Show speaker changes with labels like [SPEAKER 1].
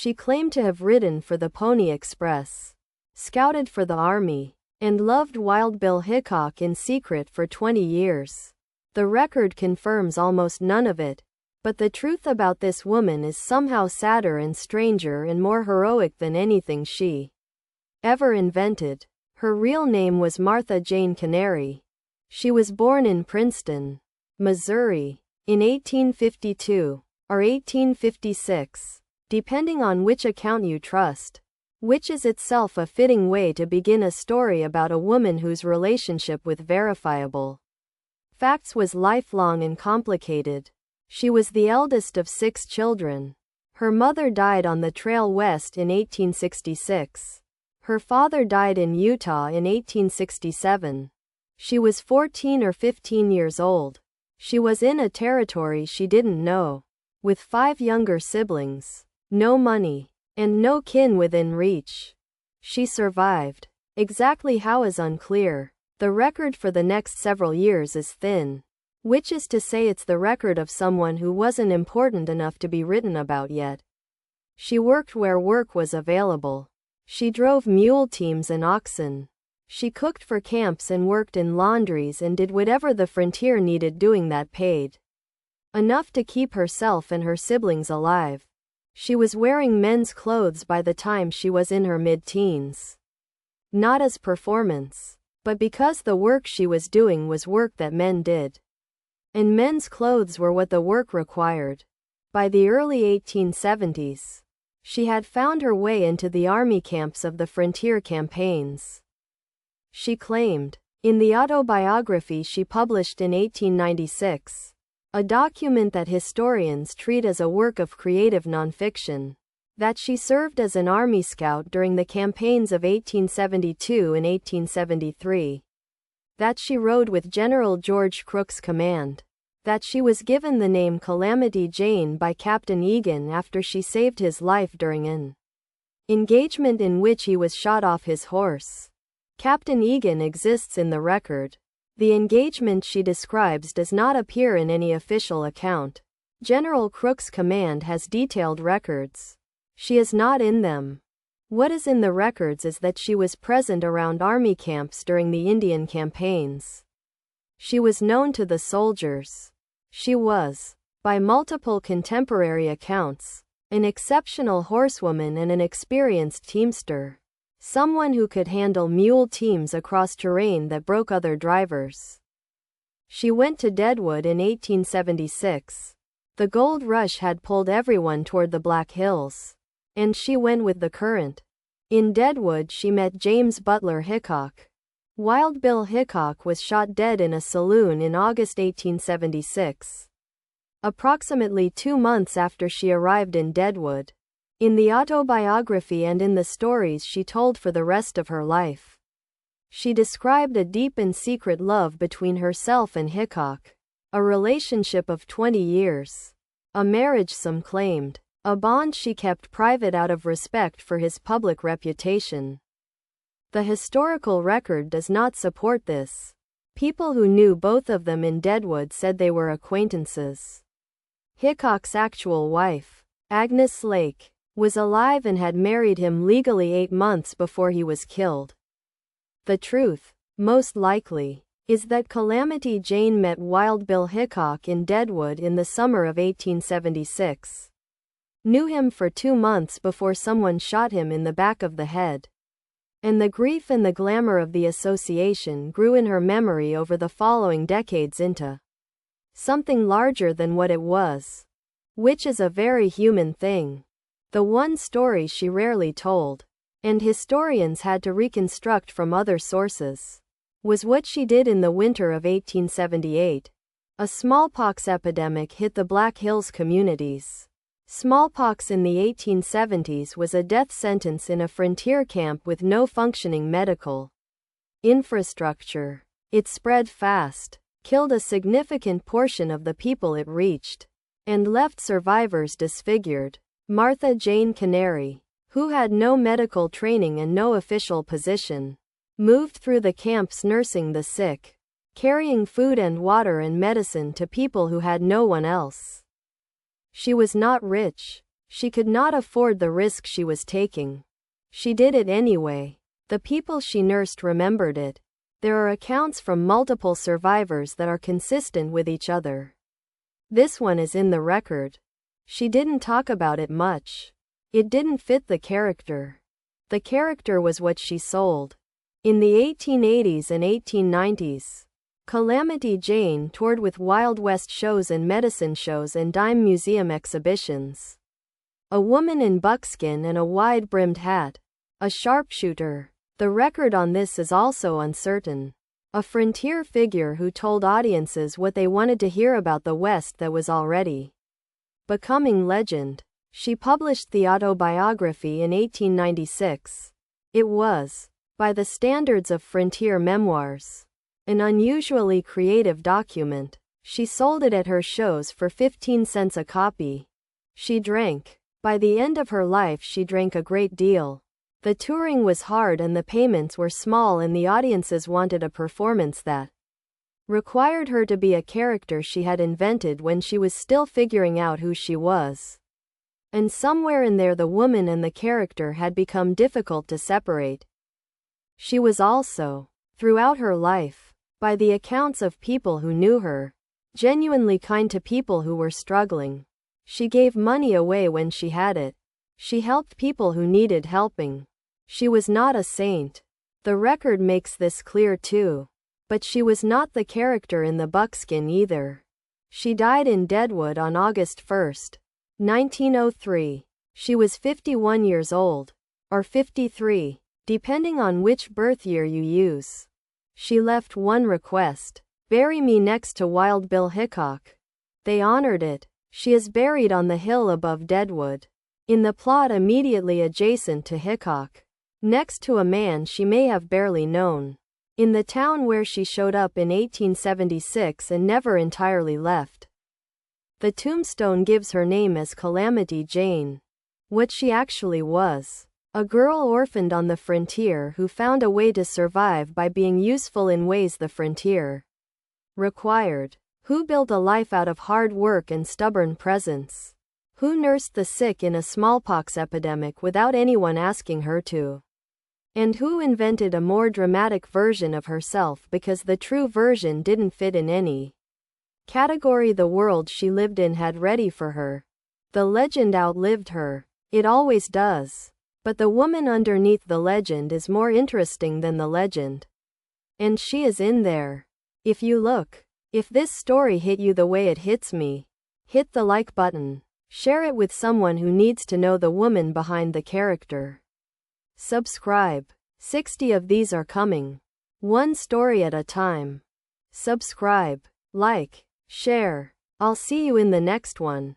[SPEAKER 1] She claimed to have ridden for the Pony Express, scouted for the army, and loved Wild Bill Hickok in secret for 20 years. The record confirms almost none of it, but the truth about this woman is somehow sadder and stranger and more heroic than anything she ever invented. Her real name was Martha Jane Canary. She was born in Princeton, Missouri, in 1852, or 1856, depending on which account you trust, which is itself a fitting way to begin a story about a woman whose relationship with verifiable facts was lifelong and complicated. She was the eldest of 6 children. Her mother died on the Trail West in 1866. Her father died in Utah in 1867. She was 14 or 15 years old. She was in a territory she didn't know, with 5 younger siblings, no money, and no kin within reach. She survived. Exactly how is unclear. The record for the next several years is thin, which is to say it's the record of someone who wasn't important enough to be written about yet. She worked where work was available. She drove mule teams and oxen. She cooked for camps and worked in laundries and did whatever the frontier needed doing that paid enough to keep herself and her siblings alive. She was wearing men's clothes by the time she was in her mid-teens. Not as performance, but because the work she was doing was work that men did. And men's clothes were what the work required. By the early 1870s, she had found her way into the army camps of the frontier campaigns. She claimed, in the autobiography she published in 1896, a document that historians treat as a work of creative nonfiction, that she served as an Army scout during the campaigns of 1872 and 1873. That she rode with General George Crook's command. That she was given the name Calamity Jane by Captain Egan after she saved his life during an engagement in which he was shot off his horse. Captain Egan exists in the record. The engagement she describes does not appear in any official account. General Crook's command has detailed records. She is not in them. What is in the records is that she was present around army camps during the Indian campaigns. She was known to the soldiers. She was, by multiple contemporary accounts, an exceptional horsewoman and an experienced teamster. Someone who could handle mule teams across terrain that broke other drivers. She went to Deadwood in 1876. The gold rush had pulled everyone toward the Black Hills, and she went with the current. In Deadwood she met James Butler Hickok. Wild Bill Hickok was shot dead in a saloon in August 1876. Approximately 2 months after she arrived in Deadwood. In the autobiography and in the stories she told for the rest of her life, she described a deep and secret love between herself and Hickok, a relationship of 20 years, a marriage some claimed, a bond she kept private out of respect for his public reputation. The historical record does not support this. People who knew both of them in Deadwood said they were acquaintances. Hickok's actual wife, Agnes Lake, was alive and had married him legally 8 months before he was killed. The truth, most likely, is that Calamity Jane met Wild Bill Hickok in Deadwood in the summer of 1876. Knew him for 2 months before someone shot him in the back of the head. And the grief and the glamour of the association grew in her memory over the following decades into something larger than what it was. Which is a very human thing. The one story she rarely told, and historians had to reconstruct from other sources, was what she did in the winter of 1878. A smallpox epidemic hit the Black Hills communities. Smallpox in the 1870s was a death sentence in a frontier camp with no functioning medical infrastructure. It spread fast, killed a significant portion of the people it reached, and left survivors disfigured. Martha Jane Canary, who had no medical training and no official position, moved through the camps nursing the sick, carrying food and water and medicine to people who had no one else. She was not rich. She could not afford the risk she was taking. She did it anyway. The people she nursed remembered it. There are accounts from multiple survivors that are consistent with each other. This one is in the record. She didn't talk about it much. It didn't fit the character. The character was what she sold. In the 1880s and 1890s, Calamity Jane toured with Wild West shows and medicine shows and dime museum exhibitions. A woman in buckskin and a wide-brimmed hat. A sharpshooter. The record on this is also uncertain. A frontier figure who told audiences what they wanted to hear about the West that was already becoming legend. She published the autobiography in 1896. It was, by the standards of frontier memoirs, an unusually creative document. She sold it at her shows for 15 cents a copy. She drank. By the end of her life she drank a great deal. The touring was hard and the payments were small, and the audiences wanted a performance that required her to be a character she had invented when she was still figuring out who she was. And somewhere in there the woman and the character had become difficult to separate. She was also, throughout her life, by the accounts of people who knew her, genuinely kind to people who were struggling. She gave money away when she had it. She helped people who needed helping. She was not a saint. The record makes this clear too. But she was not the character in the buckskin either. She died in Deadwood on August 1, 1903. She was 51 years old. Or 53, depending on which birth year you use. She left one request: bury me next to Wild Bill Hickok. They honored it. She is buried on the hill above Deadwood, in the plot immediately adjacent to Hickok, next to a man she may have barely known, in the town where she showed up in 1876 and never entirely left. The tombstone gives her name as Calamity Jane. What she actually was: a girl orphaned on the frontier who found a way to survive by being useful in ways the frontier required. Who built a life out of hard work and stubborn presence. Who nursed the sick in a smallpox epidemic without anyone asking her to. And who invented a more dramatic version of herself because the true version didn't fit in any category the world she lived in had ready for her. The legend outlived her. It always does. But the woman underneath the legend is more interesting than the legend. And she is in there. If you look. If this story hit you the way it hits me, hit the like button. Share it with someone who needs to know the woman behind the character. Subscribe. 60 of these are coming. One story at a time. Subscribe, like, share. I'll see you in the next one.